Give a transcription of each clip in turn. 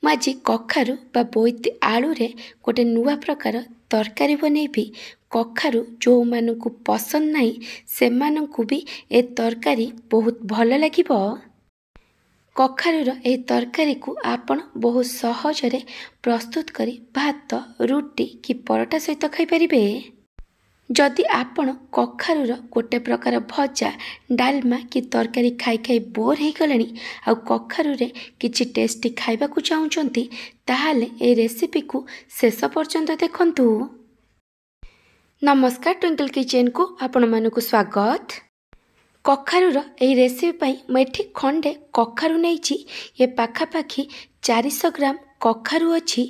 ମୁଁ ଆଜି କଖାରୁ ବା ବୋଇତି ଆଳୁରେ ଗୋଟେ ନୂଆ ପ୍ରକାର ତରକାରୀ ବନେଇବି। କଖାରୁ ଯେଉଁମାନଙ୍କୁ ପସନ୍ଦ ନାହିଁ ସେମାନଙ୍କୁ ବି ଏ ତରକାରୀ ବହୁତ ଭଲ ଲାଗିବ। କଖାରୁର ଏହି ତରକାରୀକୁ ଆପଣ ବହୁତ ସହଜରେ ପ୍ରସ୍ତୁତ କରି ଭାତ, ରୁଟି କି ପରଟା ସହିତ ଖାଇପାରିବେ। ଯଦି ଆପଣ କଖାରୁର ଗୋଟେ ପ୍ରକାର ଭଜା, ଡାଲମା କି ତରକାରୀ ଖାଇ ଖାଇ ବୋର୍ ହେଇଗଲେଣି ଆଉ କଖାରୁରେ କିଛି ଟେଷ୍ଟି ଖାଇବାକୁ ଚାହୁଁଛନ୍ତି, ତାହେଲେ এই ରେସିପିକୁ ଶେଷ ପର୍ଯ୍ୟନ୍ତ ଦେଖନ୍ତୁ। ନମସ୍କାର, ଟ୍ୱିଙ୍କଲ୍ କିଚେନ୍କୁ ଆପଣମାନଙ୍କୁ ସ୍ୱାଗତ। କଖାରୁର ଏହି ରେସିପି ପାଇଁ ମୁଁ ଏଠି ଖଣ୍ଡେ କଖାରୁ ନେଇଛି। ଏ ପାଖାପାଖି 400 ଗ୍ରାମ କଖାରୁ ଅଛି।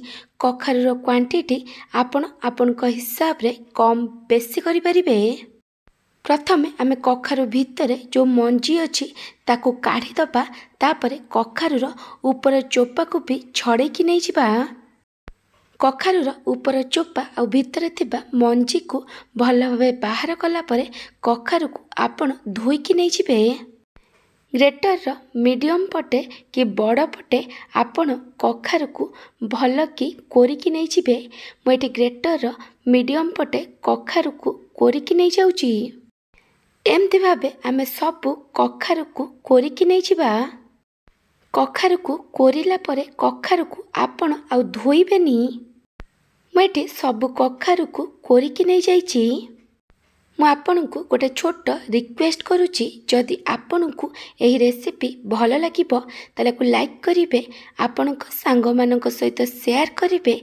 କଖାରୁର କ୍ୱାଣ୍ଟିଟି ଆପଣ ଆପଣଙ୍କ ହିସାବରେ କମ୍ ବେଶୀ କରିପାରିବେ। ପ୍ରଥମେ ଆମେ କଖାରୁ ଭିତରେ ଯେଉଁ ମଞ୍ଜି ଅଛି ତାକୁ କାଢ଼ିଦେବା। ତାପରେ କଖାରୁର ଉପର ଚୋପାକୁ ବି ଛଡ଼େଇକି ନେଇଯିବା। କଖାରୁର ଉପର ଚୋପା ଆଉ ଭିତରେ ଥିବା ମଞ୍ଜିକୁ ଭଲ ଭାବେ ବାହାର କଲା ପରେ କଖାରୁକୁ ଆପଣ ଧୋଇକି ନେଇଯିବେ। ଗ୍ରେଟରର ମିଡ଼ିୟମ୍ ପଟେ କି ବଡ଼ ପଟେ ଆପଣ କଖାରୁକୁ ଭଲ କି କୋରିକି ନେଇଯିବେ। ମୁଁ ଏଠି ଗ୍ରେଟରର ମିଡ଼ିୟମ୍ ପଟେ କଖାରୁକୁ କୋରିକି ନେଇଯାଉଛି। ଏମିତି ଭାବେ ଆମେ ସବୁ କଖାରୁକୁ କୋରିକି ନେଇଯିବା। କଖାରୁକୁ କୋରିଲା ପରେ କଖାରୁକୁ ଆପଣ ଆଉ ଧୋଇବେନି। ମୁଁ ଏଠି ସବୁ କଖାରୁକୁ କୋରିକି ନେଇଯାଇଛି। ମୁଁ ଆପଣଙ୍କୁ ଗୋଟେ ଛୋଟ ରିକ୍ୱେଷ୍ଟ କରୁଛି, ଯଦି ଆପଣଙ୍କୁ ଏହି ରେସିପି ଭଲ ଲାଗିବ ତାହେଲେ ଏହାକୁ ଲାଇକ୍ କରିବେ, ଆପଣଙ୍କ ସାଙ୍ଗମାନଙ୍କ ସହିତ ସେୟାର କରିବେ।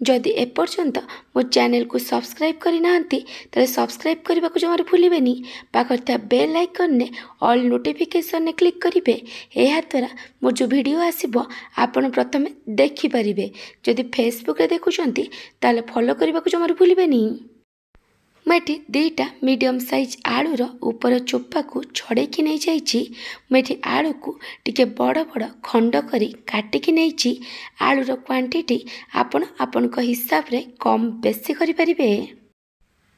ଯଦି ଏପର୍ଯ୍ୟନ୍ତ ମୋ ଚ୍ୟାନେଲକୁ ସବସ୍କ୍ରାଇବ୍ କରିନାହାନ୍ତି ତାହେଲେ ସବସ୍କ୍ରାଇବ୍ କରିବାକୁ ଜମାରୁ ଭୁଲିବେନି। ପାଖରେ ଥିବା ବେଲ୍ ଆଇକନ୍ରେ ଅଲ୍ ନୋଟିଫିକେସନ୍ରେ କ୍ଲିକ୍ କରିବେ। ଏହାଦ୍ୱାରା ମୋର ଯେଉଁ ଭିଡ଼ିଓ ଆସିବ ଆପଣ ପ୍ରଥମେ ଦେଖିପାରିବେ। ଯଦି ଫେସବୁକ୍ରେ ଦେଖୁଛନ୍ତି ତାହେଲେ ଫଲୋ କରିବାକୁ ଜମାରୁ ଭୁଲିବେନି। ମୁଁ ଏଠି 2ଟା ମିଡ଼ିୟମ୍ ସାଇଜ୍ ଆଳୁର ଉପର ଚୋପାକୁ ଛଡ଼େଇକି ନେଇଯାଇଛି। ମୁଁ ଏଠି ଆଳୁକୁ ଟିକେ ବଡ଼ ବଡ଼ ଖଣ୍ଡ କରି କାଟିକି ନେଇଛି। ଆଳୁର କ୍ୱାଣ୍ଟିଟି ଆପଣ ଆପଣଙ୍କ ହିସାବରେ କମ୍ ବେଶୀ କରିପାରିବେ।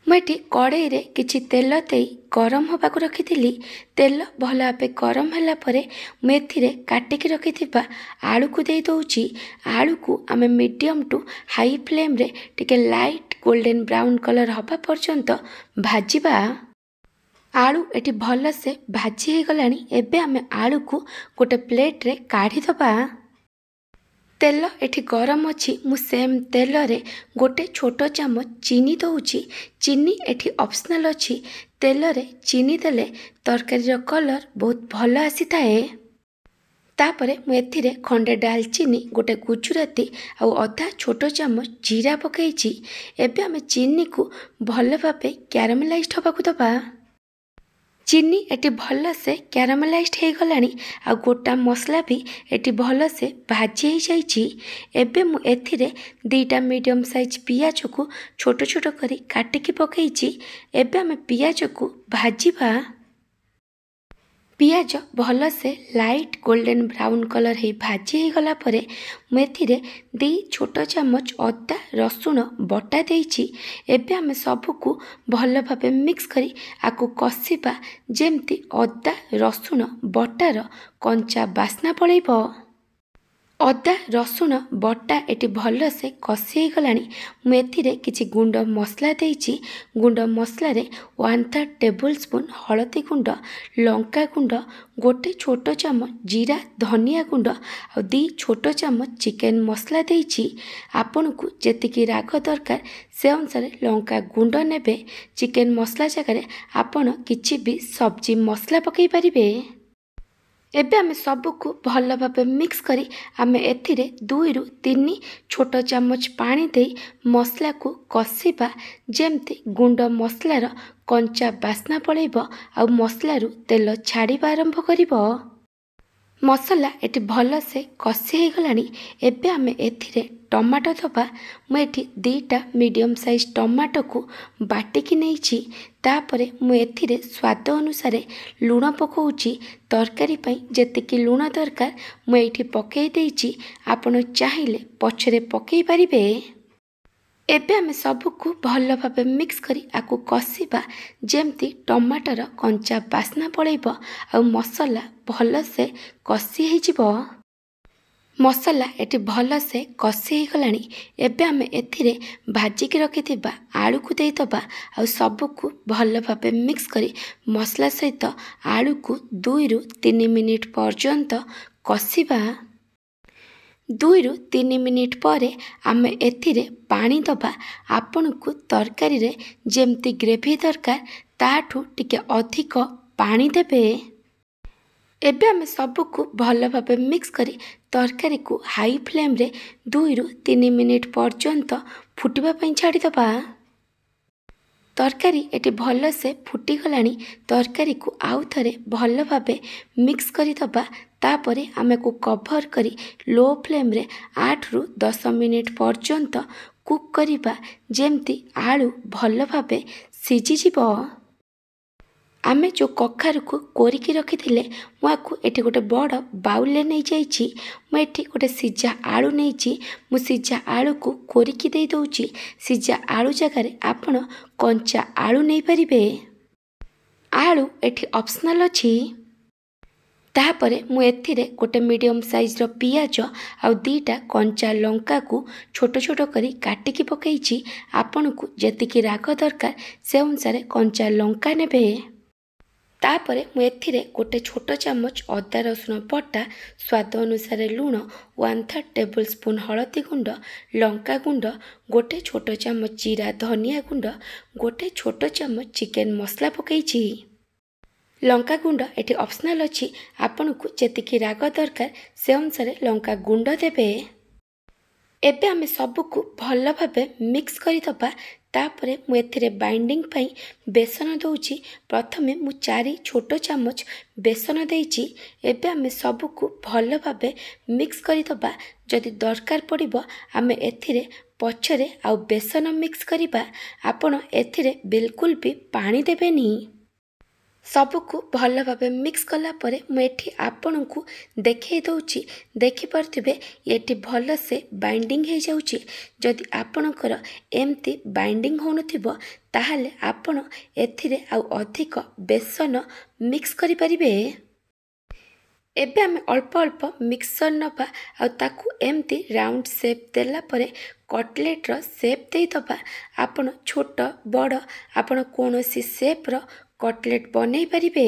ମୁଁ ଏଠି କଡ଼େଇରେ କିଛି ତେଲ ଦେଇ ଗରମ ହେବାକୁ ରଖିଥିଲି। ତେଲ ଭଲ ଭାବେ ଗରମ ହେଲା ପରେ ମୁଁ ଏଥିରେ କାଟିକି ରଖିଥିବା ଆଳୁକୁ ଦେଇ ଦେଉଛି। ଆଳୁକୁ ଆମେ ମିଡ଼ିୟମ୍ ଟୁ ହାଇ ଫ୍ଲେମ୍ରେ ଟିକେ ଲାଇଟ୍ ଗୋଲ୍ଡେନ୍ ବ୍ରାଉନ୍ କଲର୍ ହେବା ପର୍ଯ୍ୟନ୍ତ ଭାଜିବା। ଆଳୁ ଏଠି ଭଲସେ ଭାଜି ହେଇଗଲାଣି। ଏବେ ଆମେ ଆଳୁକୁ ଗୋଟେ ପ୍ଲେଟ୍ରେ କାଢ଼ିଦେବା। ତେଲ ଏଠି ଗରମ ଅଛି। ମୁଁ ସେମ୍ ତେଲରେ ଗୋଟେ ଛୋଟ ଚାମଚ ଚିନି ଦେଉଛି। ଚିନି ଏଠି ଅପସନାଲ୍ ଅଛି। ତେଲରେ ଚିନି ଦେଲେ ତରକାରୀର କଲର୍ ବହୁତ ଭଲ ଆସିଥାଏ। ତାପରେ ମୁଁ ଏଥିରେ ଖଣ୍ଡେ ଡାଲଚିନି, ଗୋଟେ ଗୁଜୁରାତି ଆଉ ଅଧା ଛୋଟ ଚାମଚ ଜିରା ପକାଇଛି। ଏବେ ଆମେ ଚିନିକୁ ଭଲ ଭାବେ କ୍ୟାରାମେଲାଇଜ୍ଡ ହେବାକୁ ଦେବା। ଚିନି ଏଠି ଭଲସେ କ୍ୟାରାମେଲାଇଜ୍ଡ ହେଇଗଲାଣି ଆଉ ଗୋଟା ମସଲା ବି ଏଠି ଭଲସେ ଭାଜି ହେଇଯାଇଛି। ଏବେ ମୁଁ ଏଥିରେ 2ଟା ମିଡ଼ିୟମ୍ ସାଇଜ୍ ପିଆଜକୁ ଛୋଟ ଛୋଟ କରି କାଟିକି ପକାଇଛି। ଏବେ ଆମେ ପିଆଜକୁ ଭାଜିବା। ପିଆଜ ଭଲସେ ଲାଇଟ୍ ଗୋଲ୍ଡେନ୍ ବ୍ରାଉନ୍ କଲର୍ ହେଇ ଭାଜି ହେଇଗଲା ପରେ ମୁଁ ଏଥିରେ 2 ଛୋଟ ଚାମଚ ଅଦା ରସୁଣ ବଟା ଦେଇଛି। ଏବେ ଆମେ ସବୁକୁ ଭଲ ଭାବେ ମିକ୍ସ କରି ଆକୁ କଷିବା, ଯେମିତି ଅଦା ରସୁଣ ବଟାର କଞ୍ଚା ବାସ୍ନା ପଳେଇବ। ଅଦା ରସୁଣ ବଟା ଏଠି ଭଲସେ କଷି ହେଇଗଲାଣି। ମୁଁ ଏଥିରେ କିଛି ଗୁଣ୍ଡ ମସଲା ଦେଇଛି। ଗୁଣ୍ଡ ମସଲାରେ 1/3 ଟେବୁଲ୍ ସ୍ପୁନ୍ ହଳଦୀ ଗୁଣ୍ଡ, ଲଙ୍କା ଗୁଣ୍ଡ, ଗୋଟେ ଛୋଟ ଚାମଚ ଜିରା ଧନିଆ ଗୁଣ୍ଡ ଆଉ 2 ଛୋଟ ଚାମଚ ଚିକେନ୍ ମସଲା ଦେଇଛି। ଆପଣଙ୍କୁ ଯେତିକି ରାଗ ଦରକାର ସେ ଅନୁସାରେ ଲଙ୍କା ଗୁଣ୍ଡ ନେବେ। ଚିକେନ୍ ମସଲା ଜାଗାରେ ଆପଣ କିଛି ବି ସବଜି ମସଲା ପକାଇ ପାରିବେ। ଏବେ ଆମେ ସବୁକୁ ଭଲ ଭାବେ ମିକ୍ସ କରି ଆମେ ଏଥିରେ 2ରୁ 3 ଛୋଟ ଚାମଚ ପାଣି ଦେଇ ମସଲାକୁ କଷିବା, ଯେମିତି ଗୁଣ୍ଡ ମସଲାର କଞ୍ଚା ବାସ୍ନା ପଳେଇବ ଆଉ ମସଲାରୁ ତେଲ ଛାଡ଼ିବା ଆରମ୍ଭ କରିବ। ମସଲା ଏଠି ଭଲସେ କଷି ହେଇଗଲାଣି। ଏବେ ଆମେ ଏଥିରେ ଟମାଟୋ ଦେବା। ମୁଁ ଏଠି 2ଟା ମିଡ଼ିୟମ୍ ସାଇଜ୍ ଟମାଟୋକୁ ବାଟିକି ନେଇଛି। ତାପରେ ମୁଁ ଏଥିରେ ସ୍ୱାଦ ଅନୁସାରେ ଲୁଣ ପକାଉଛି। ତରକାରୀ ପାଇଁ ଯେତିକି ଲୁଣ ଦରକାର ମୁଁ ଏଇଠି ପକାଇ ଦେଇଛି। ଆପଣ ଚାହିଁଲେ ପଛରେ ପକାଇ ପାରିବେ। ଏବେ ଆମେ ସବୁକୁ ଭଲ ଭାବେ ମିକ୍ସ କରି ଆକୁ କଷିବା, ଯେମିତି ଟମାଟୋର କଞ୍ଚା ବାସ୍ନା ପଳେଇବ ଆଉ ମସଲା ଭଲସେ କଷି ହେଇଯିବ। मसला एटी भल से कषि हो गलानी। एबे आमे एथिरे भाजिकी रखिथिबा आलू को देइतबा आ सबको भल भाबे मिक्स करी मसला सहित आलू को 2 रु 3 मिनिट पर्यंत कषिबा। 2 रु 3 मिनिट परे आमे एथिरे पानी दबा। आपन को तरकारी रे जेमती ग्रेवी दरकार ताठू टिके अधिक पानी देबे। एबे आमे सबको भल भाबे मिक्स करी तरकारी को हाई फ्लेम रे 2 रु 3 मिनिट पर्यंत फुटिबा पई छाड़ी दबा। तरकारी एटी भल से फुटी गलानी। तरकारी को आउ थरे भल भाबे मिक्स करी दबा। तापरे आमे को कवर करी लो फ्लेम रे 8 रु 10 मिनिट पर्यंत कुक करिबा जेमती आलू भल भाबे सिझी जिवो। आमे जो कखारू को कोरिकी रखिथिले मुआकू एठी गोटे बड़ बाउल नहीं जाइछि। मु एठी गोटे सिझा आलू नहींछि। मु सिझा आलू को कोरिकी देई दउछि। सिझा आलू जगार आपण कंचा आलू नहीं परिबे। आलू एठी ऑप्शनल अछि। तापरे मु एथिरे गोटे मीडियम साइज रो पियाज आ दीटा कंचा लंका को छोट छोट करी काटिकी पकईछि। आपण को जेतिकी राग दरकार से अनुसार कंचा लंका नेबे। तापरे मु एथिरे गोटे छोट चामच अदा रसुण बटा, स्वाद अनुसार लूण, 1/3 टेबल स्पून हलदी गुंड, लंका गुंड, गोटे छोट चामच जीरा धनिया गुंड, गोटे छोट चामच चिकेन मसला पकईछि। लंका गुंड एटी ऑप्शनल अछि। आपण को जेतिकी राग दरकार से अनुसार लंका गुंड देबे। एबे आमे सबको भल भाबे मिक्स करी दबा। तापरे मु एथिरे बाइंडिंग पई बेसन दउछि। प्रथमे मु 4 छोट चामच बेसन देइछि। एबे आमे सबको भल भाबे मिक्स करी दबा। जदि दरकार पड़िबो आमे एथिरे पछरे आ बेसन मिक्स करिबा। आपण एथिरे बिल्कुल भी पानी देबेनी। सबको भल भाबे मिक्स कला परे मु एठी आपण को देखै दउछि। देखि परथिबे एठी भल से बाइंडिंग हे जाउछि। जदि आपणकर एमती बाइंडिंग होनथिबो ताहाले आपण एथिरे आ अधिक बेसन मिक्स करि परिबे। एबे आमे अल्प अल्प मिक्सर नबा आ ताकू एमती राउंड शेप देला परे कटलेट रो शेप देई दबा। आपण छोट बड़ आपण कोनोसी शेप रो कटलेट बनै परिबे।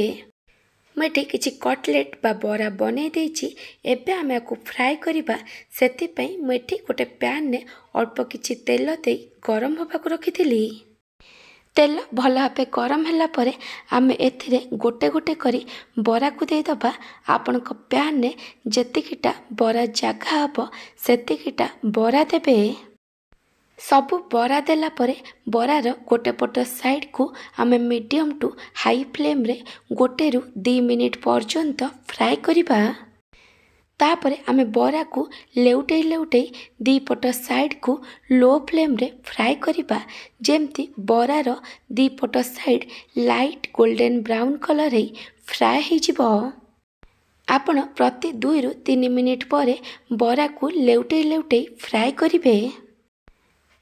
मैं किछि कटलेट बा बरा बनै देछि। एबे आमे को फ्राई करिबा। सेति पई मैं गोटे पैन ने अल्प किछि तेल देई गरम होबा को रखिथिली। तेल भल भाबे गरम होला परे आमे एथिरे गोटे गोटे करी बरा को देई दबा। आपन को पैन ने जेतिकिटा बरा जागा हबो सेतिकिटा बरा देबे। सबु बरा देला परे बरार गोटे पट साइड को आमे मीडियम टू हाई फ्लेम रे 1 रु 2 मिनिट पर्यंत फ्राई करिबा। तापरे आमे बरा को लेउटै लेउटै दी पट साइड को लो फ्लेम रे फ्राई करिबा जेमती बरार दी पट side light golden brown colour रे फ्राई हे जिवो। आपण प्रति 2 रु 3 मिनिट परे बरा को लेउटै लेउटै फ्राई करिबे।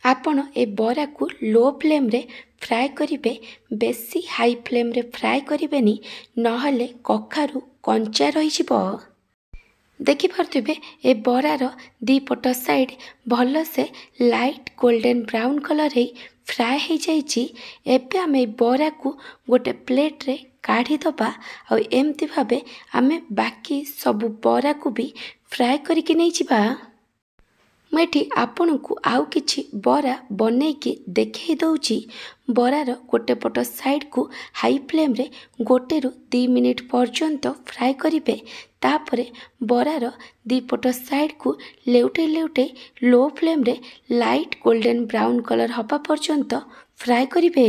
आपण ए बरा को लो फ्लेम रे फ्राई करिबे। बेसी हाई फ्लेम रे फ्राई करिबेनी नहले कखारू कंचा रही जिवो। देखि परथिबे ए बरार दी पट साइड भल से लाइट गोल्डन ब्राउन कलर रे फ्राई हे जाइछि। एबे आमे बरा को गोटे प्लेट रे काढ़ी दबा। आ एमती भाबे आमे बाकी सब बरा को भी फ्राई करिके नै जिबा। मैं आपण को आउ किछि बरा बनै के देखै दउछि। बरार गोटे पट साइड को हाई फ्लेम रे 1 रु 2 मिनिट पर्यंत फ्राई करिबे। तापरे बरार दी पट साइड को लेउटै लेउटै लो फ्लेम रे लाइट गोल्डन ब्राउन कलर हबा पर्यंत फ्राई करिबे।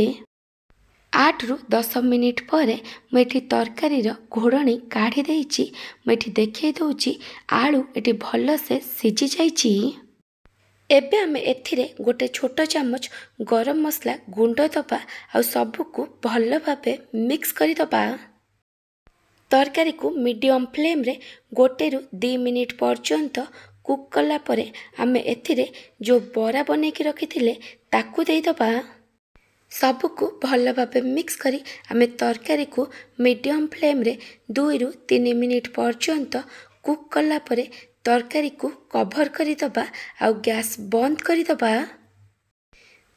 8 रु 10 मिनिट परे मैं तरकारी घोड़णी काढ़ी देइछि। मैं देखै दउछि आलू एटी भल से सिझी जाइछि। एबे आमे एथिरे गोटे छोट चामच गरम मसला गुंड दबा आ सबको भल भाबे मिक्स करी दबा। तरकारी को मीडियम फ्लेम रे 1 रु 2 मिनिट पर्यंत कुक कला परे आमे एथिरे जो बरा बनै के रखिथिले ताकू देई दबा। सबको भल भाबे मिक्स करी आमे तरकारी को मीडियम फ्लेम रे 2 रु 3 मिनिट पर्यंत कुक कला परे तरकारी को कभर करदबा आउ गैस बंद करदबा।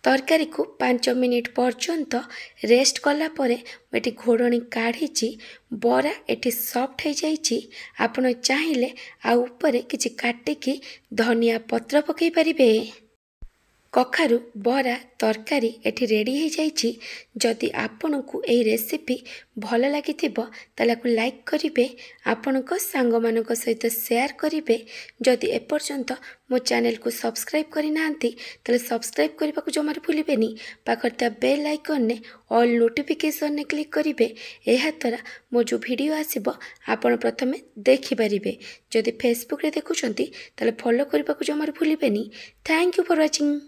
तरकारी को 5 मिनिट पर्यंत रेस्ट कला परे एटी घोड़णी काढ़ी बरा एटी सॉफ्ट हो जाइए। आपण चाहिए आउ ऊपर किछि काटिकी धनिया पत्र पकई पारिबे। कखारू बरा तरकारी एठी रेडी हो जाइए। जदि आपण को एई रेसिपी भल लगी ताला को लाइक करिवे, आपणक सांग मानक सहित शेयर करिवे। जदि एपर्यंत मो चैनल को सब्सक्राइब करि नांती ताले सब्सक्राइब करबा को जमार भूलिबेनी। पाखरता बेल आइकन ने ऑल नोटिफिकेशन ने क्लिक करिवे। एहा द्वारा मो जो वीडियो आसीबो आपण प्रथमे देखि पारिबे। जदि फेसबुक रे देखुछंती ताले फॉलो करबा को जमार भूलिबेनी। Thank you for watching.